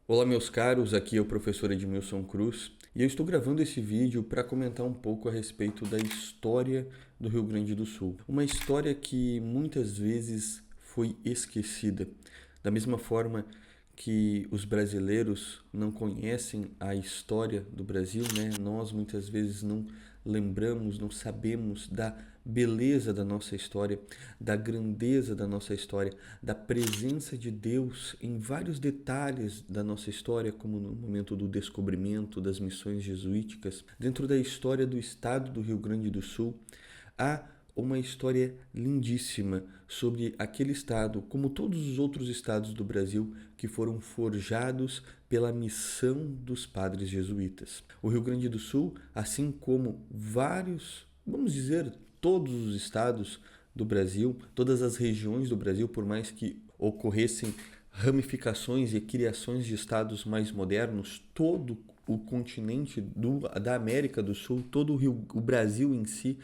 Olá, meus caros, aqui é o professor Edmilson Cruz e eu estou gravando esse vídeo para comentar um pouco a respeito da história do Rio Grande do Sul. Uma história que muitas vezes foi esquecida, da mesma forma que os brasileiros não conhecem a história do Brasil, né? Nós muitas vezes não lembramos, não sabemos da beleza da nossa história, da grandeza da nossa história, da presença de Deus em vários detalhes da nossa história, como no momento do descobrimento das missões jesuíticas. Dentro da história do estado do Rio Grande do Sul, há uma história lindíssima sobre aquele estado, como todos os outros estados do Brasil, que foram forjados pela missão dos padres jesuítas. O Rio Grande do Sul, assim como vários, vamos dizer, todos os estados do Brasil, todas as regiões do Brasil, por mais que ocorressem ramificações e criações de estados mais modernos, todo o continente da América do Sul, todo o Brasil em si,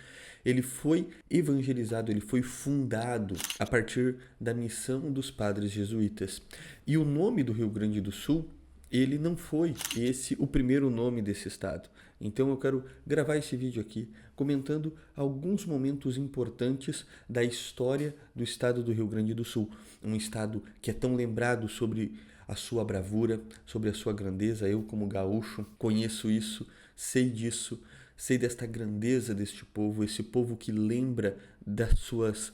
ele foi evangelizado, ele foi fundado a partir da missão dos padres jesuítas. E o nome do Rio Grande do Sul, ele não foi esse o primeiro nome desse estado. Então eu quero gravar esse vídeo aqui comentando alguns momentos importantes da história do estado do Rio Grande do Sul. Um estado que é tão lembrado sobre a sua bravura, sobre a sua grandeza. Eu, como gaúcho, conheço isso, sei disso, sei desta grandeza deste povo, esse povo que lembra das suas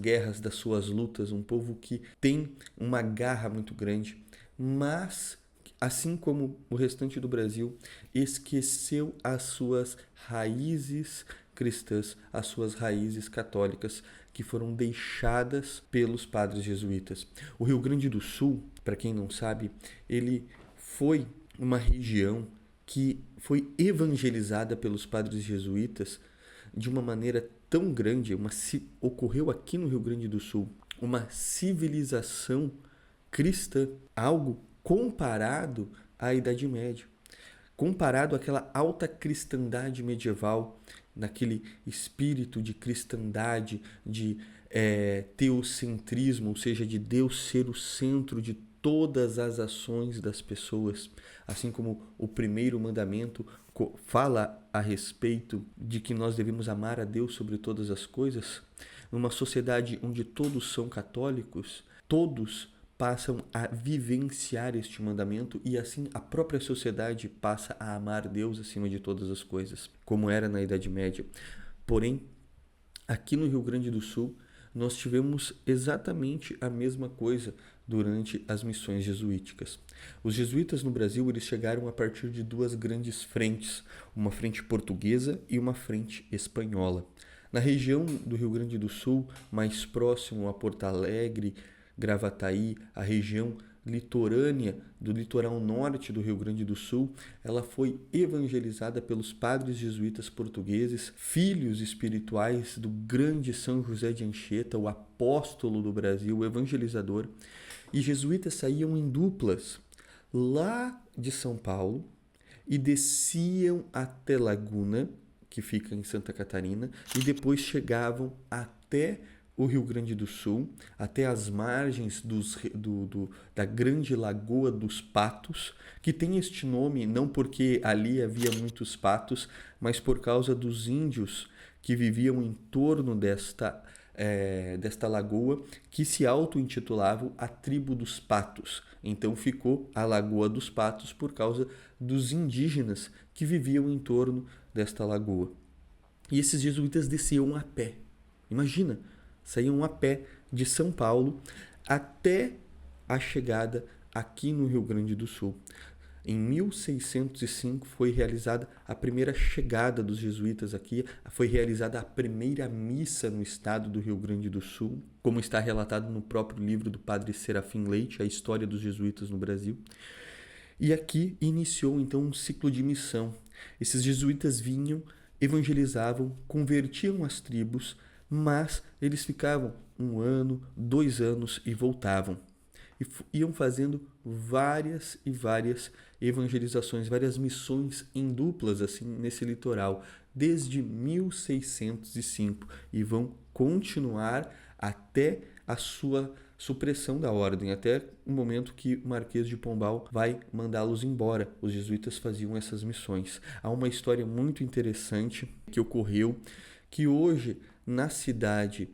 guerras, das suas lutas, um povo que tem uma garra muito grande, mas, assim como o restante do Brasil, esqueceu as suas raízes cristãs, as suas raízes católicas, que foram deixadas pelos padres jesuítas. O Rio Grande do Sul, para quem não sabe, ele foi uma região que foi evangelizada pelos padres jesuítas de uma maneira tão grande, ocorreu aqui no Rio Grande do Sul uma civilização cristã, algo comparado à Idade Média, comparado àquela alta cristandade medieval, naquele espírito de cristandade, de teocentrismo, ou seja, de Deus ser o centro de todas as ações das pessoas, assim como o primeiro mandamento fala a respeito de que nós devemos amar a Deus sobre todas as coisas. Numa sociedade onde todos são católicos, todos passam a vivenciar este mandamento e assim a própria sociedade passa a amar Deus acima de todas as coisas, como era na Idade Média. Porém, aqui no Rio Grande do Sul, nós tivemos exatamente a mesma coisa durante as missões jesuíticas. Os jesuítas no Brasil, eles chegaram a partir de duas grandes frentes, uma frente portuguesa e uma frente espanhola. Na região do Rio Grande do Sul, mais próximo a Porto Alegre, Gravataí, a região litorânea do litoral norte do Rio Grande do Sul, ela foi evangelizada pelos padres jesuítas portugueses, filhos espirituais do grande São José de Anchieta, o apóstolo do Brasil, o evangelizador. E jesuítas saíam em duplas lá de São Paulo e desciam até Laguna, que fica em Santa Catarina, e depois chegavam até o Rio Grande do Sul, até as margens da grande Lagoa dos Patos, que tem este nome não porque ali havia muitos patos, mas por causa dos índios que viviam em torno desta lagoa, que se auto-intitulavam a tribo dos Patos. Então ficou a Lagoa dos Patos por causa dos indígenas que viviam em torno desta lagoa. E esses jesuítas desciam a pé. Imagina! Saíam a pé de São Paulo até a chegada aqui no Rio Grande do Sul. Em 1605 foi realizada a primeira chegada dos jesuítas aqui, foi realizada a primeira missa no estado do Rio Grande do Sul, como está relatado no próprio livro do padre Serafim Leite, A História dos Jesuítas no Brasil. E aqui iniciou então um ciclo de missão. Esses jesuítas vinham, evangelizavam, convertiam as tribos, mas eles ficavam 1 ano, 2 anos e voltavam. E iam fazendo várias e várias evangelizações, várias missões em duplas assim nesse litoral, desde 1605 e vão continuar até a sua supressão da ordem, até o momento que o Marquês de Pombal vai mandá-los embora. Os jesuítas faziam essas missões. Há uma história muito interessante que ocorreu, que hoje na cidade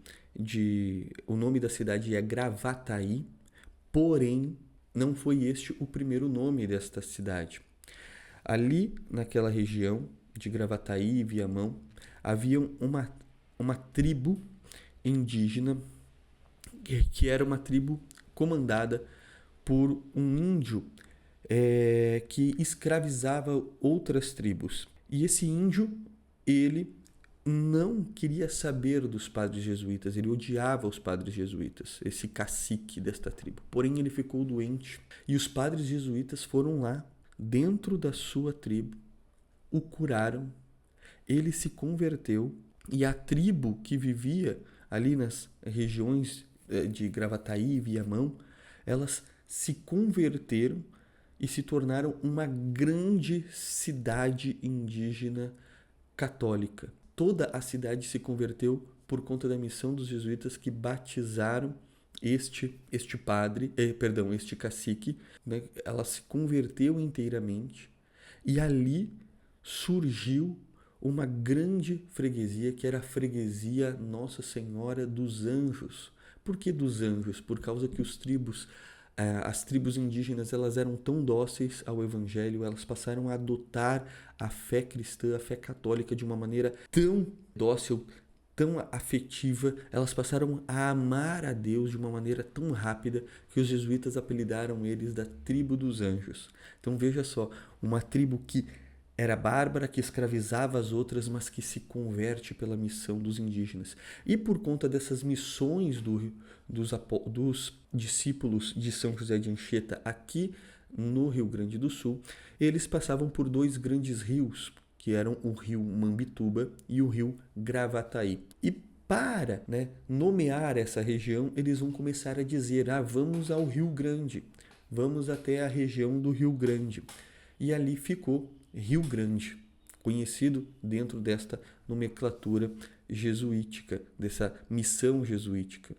o nome da cidade é Gravataí, porém não foi este o primeiro nome desta cidade. Ali naquela região de Gravataí e Viamão havia uma tribo indígena que era uma tribo comandada por um índio que escravizava outras tribos. E esse índio, ele não queria saber dos padres jesuítas, ele odiava os padres jesuítas, esse cacique desta tribo. Porém, ele ficou doente e os padres jesuítas foram lá, dentro da sua tribo, o curaram, ele se converteu e a tribo que vivia ali nas regiões de Gravataí e Viamão, elas se converteram e se tornaram uma grande cidade indígena católica. Toda a cidade se converteu por conta da missão dos jesuítas que batizaram este cacique, né? Ela se converteu inteiramente e ali surgiu uma grande freguesia, que era a freguesia Nossa Senhora dos Anjos. Por que dos anjos? Por causa que as tribos indígenas, elas eram tão dóceis ao evangelho, elas passaram a adotar a fé cristã, a fé católica de uma maneira tão dócil, tão afetiva, elas passaram a amar a Deus de uma maneira tão rápida que os jesuítas apelidaram eles da tribo dos anjos. Então veja só, uma tribo que era bárbara, que escravizava as outras, mas que se converte pela missão dos indígenas. E por conta dessas missões dos discípulos de São José de Anchieta aqui no Rio Grande do Sul, eles passavam por dois grandes rios, que eram o rio Mambituba e o rio Gravataí. E para nomear essa região, eles vão começar a dizer, vamos ao Rio Grande, vamos até a região do Rio Grande. E ali ficou Rio Grande, conhecido dentro desta nomenclatura jesuítica, dessa missão jesuítica.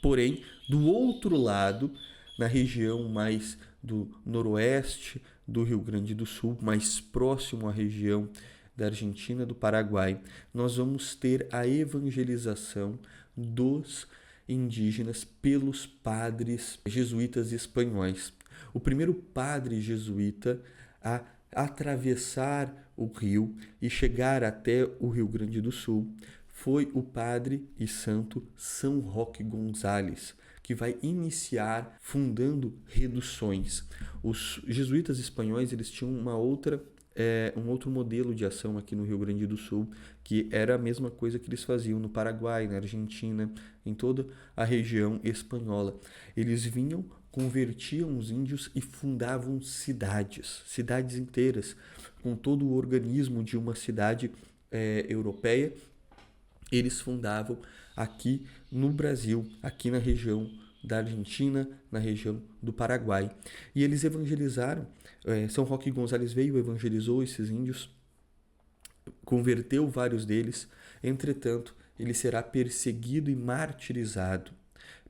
Porém, do outro lado, na região mais do noroeste do Rio Grande do Sul, mais próximo à região da Argentina, do Paraguai, nós vamos ter a evangelização dos indígenas pelos padres jesuítas espanhóis. O primeiro padre jesuíta a atravessar o rio e chegar até o Rio Grande do Sul foi o padre e santo São Roque Gonzales, que vai iniciar fundando reduções. Os jesuítas espanhóis, eles tinham um outro modelo de ação aqui no Rio Grande do Sul, que era a mesma coisa que eles faziam no Paraguai, na Argentina, em toda a região espanhola. Eles vinham, convertiam os índios e fundavam cidades inteiras, com todo o organismo de uma cidade europeia. Eles fundavam aqui no Brasil, aqui na região da Argentina, na região do Paraguai. E eles evangelizaram, São Roque Gonzales veio, evangelizou esses índios, converteu vários deles, entretanto, ele será perseguido e martirizado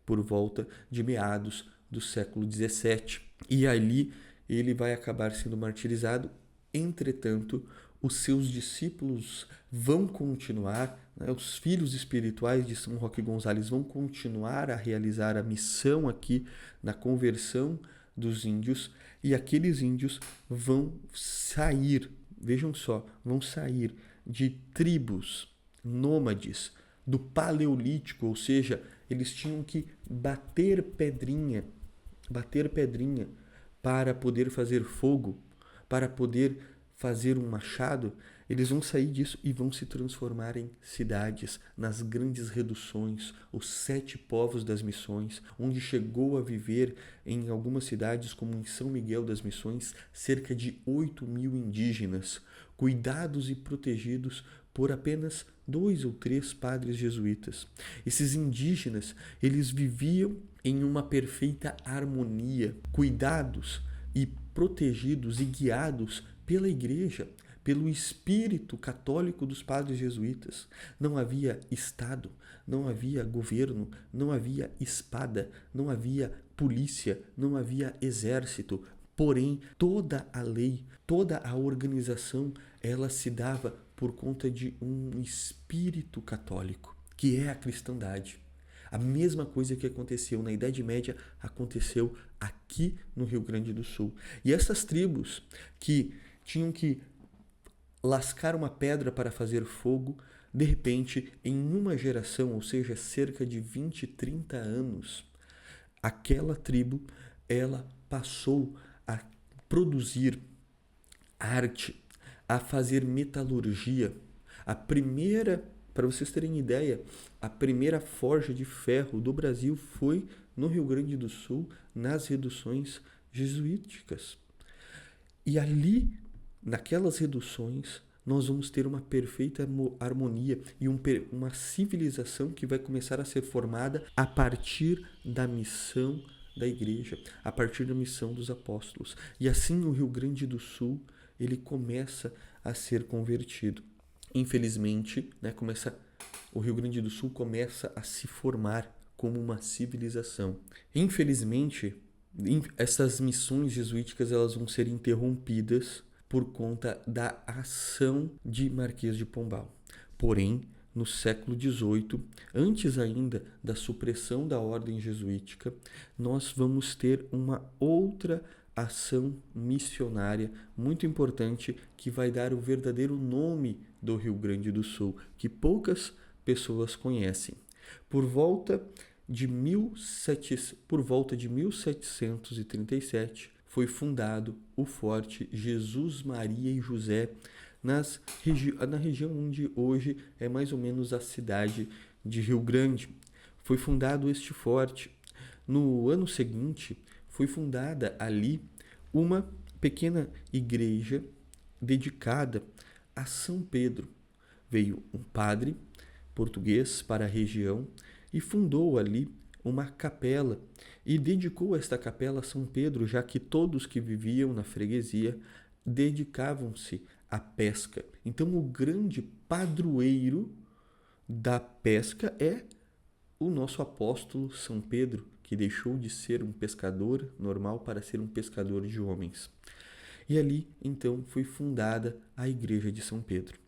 por volta de meados do século XVII. E ali ele vai acabar sendo martirizado. Entretanto, os seus discípulos vão continuar, os filhos espirituais de São Roque Gonzales vão continuar a realizar a missão aqui na conversão dos índios, e aqueles índios vão sair, vejam só, vão sair de tribos nômades do Paleolítico, ou seja, eles tinham que bater pedrinha para poder fazer fogo, para poder fazer um machado. Eles vão sair disso e vão se transformar em cidades, nas grandes reduções, os 7 povos das missões, onde chegou a viver em algumas cidades, como em São Miguel das Missões, cerca de 8.000 indígenas, cuidados e protegidos por apenas 2 ou 3 padres jesuítas. Esses indígenas, eles viviam em uma perfeita harmonia, cuidados e protegidos e guiados pela igreja, pelo espírito católico dos padres jesuítas. Não havia Estado, não havia governo, não havia espada, não havia polícia, não havia exército. Porém, toda a lei, toda a organização, ela se dava por conta de um espírito católico, que é a cristandade. A mesma coisa que aconteceu na Idade Média aconteceu aqui no Rio Grande do Sul. E essas tribos que tinham que lascar uma pedra para fazer fogo, de repente, em uma geração, ou seja, cerca de 20, 30 anos, aquela tribo, ela passou a produzir arte, a fazer metalurgia. A primeira, para vocês terem ideia, a primeira forja de ferro do Brasil foi no Rio Grande do Sul, nas reduções jesuíticas. E ali, naquelas reduções, nós vamos ter uma perfeita harmonia e uma civilização que vai começar a ser formada a partir da missão da igreja, a partir da missão dos apóstolos. E assim o Rio Grande do Sul, ele começa a ser convertido. Infelizmente, o Rio Grande do Sul começa a se formar como uma civilização. Infelizmente, essas missões jesuíticas elas vão ser interrompidas por conta da ação de Marquês de Pombal. Porém, no século XVIII, antes ainda da supressão da ordem jesuítica, nós vamos ter uma outra ação missionária muito importante que vai dar o verdadeiro nome do Rio Grande do Sul, que poucas pessoas conhecem. Por volta de 1737, foi fundado o Forte Jesus, Maria e José, na região onde hoje é mais ou menos a cidade de Rio Grande. Foi fundado este forte. No ano seguinte, foi fundada ali uma pequena igreja dedicada a São Pedro. Veio um padre português para a região e fundou ali uma capela e dedicou esta capela a São Pedro, já que todos que viviam na freguesia dedicavam-se à pesca. Então, o grande padroeiro da pesca é o nosso apóstolo São Pedro, que deixou de ser um pescador normal para ser um pescador de homens. E ali, então, foi fundada a Igreja de São Pedro.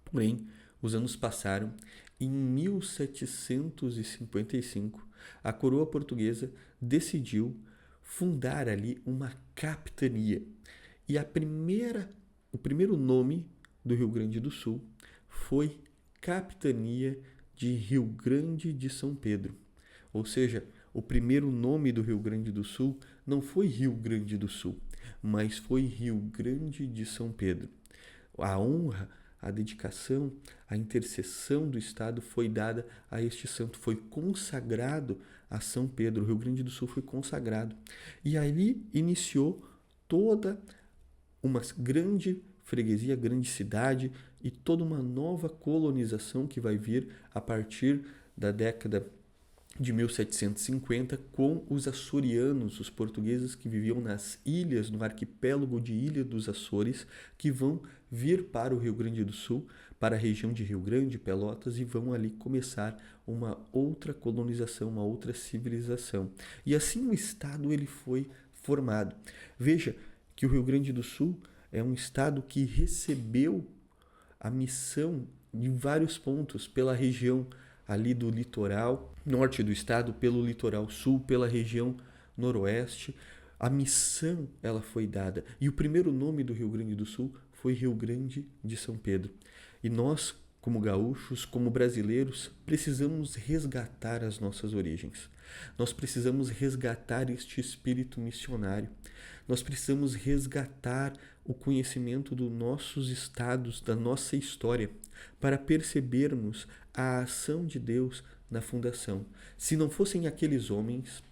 Porém, os anos passaram. Em 1755, a coroa portuguesa decidiu fundar ali uma capitania. E o primeiro nome do Rio Grande do Sul foi Capitania de Rio Grande de São Pedro. Ou seja, o primeiro nome do Rio Grande do Sul não foi Rio Grande do Sul, mas foi Rio Grande de São Pedro. A honra, a dedicação, a intercessão do Estado foi dada a este santo, foi consagrado a São Pedro. O Rio Grande do Sul foi consagrado. E ali iniciou toda uma grande freguesia, grande cidade e toda uma nova colonização que vai vir a partir da década de 1750 com os açorianos, os portugueses que viviam nas ilhas, no arquipélago de Ilha dos Açores, que vão vir para o Rio Grande do Sul, para a região de Rio Grande, Pelotas, e vão ali começar uma outra colonização, uma outra civilização. E assim o Estado ele foi formado. Veja que o Rio Grande do Sul é um Estado que recebeu a missão em vários pontos pela região ali do litoral norte do estado, pelo litoral sul, pela região noroeste. A missão ela foi dada. E o primeiro nome do Rio Grande do Sul foi Rio Grande de São Pedro. E nós, como gaúchos, como brasileiros, precisamos resgatar as nossas origens. Nós precisamos resgatar este espírito missionário. Nós precisamos resgatar o conhecimento dos nossos estados, da nossa história, para percebermos a ação de Deus na fundação. Se não fossem aqueles homens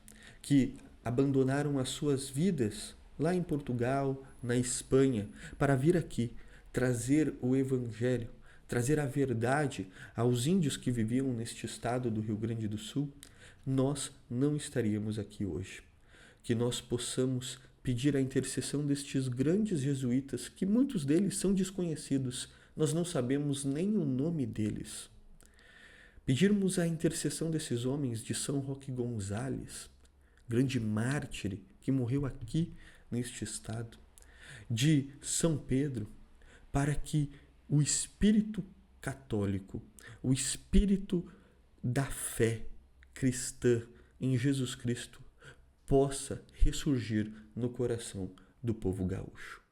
que abandonaram as suas vidas lá em Portugal, na Espanha, para vir aqui trazer o Evangelho, trazer a verdade aos índios que viviam neste estado do Rio Grande do Sul, nós não estaríamos aqui hoje. Que nós possamos pedir a intercessão destes grandes jesuítas, que muitos deles são desconhecidos, nós não sabemos nem o nome deles. Pedirmos a intercessão desses homens, de São Roque Gonzales, grande mártir que morreu aqui neste estado, de São Pedro, para que o espírito católico, o espírito da fé cristã em Jesus Cristo possa ressurgir no coração do povo gaúcho.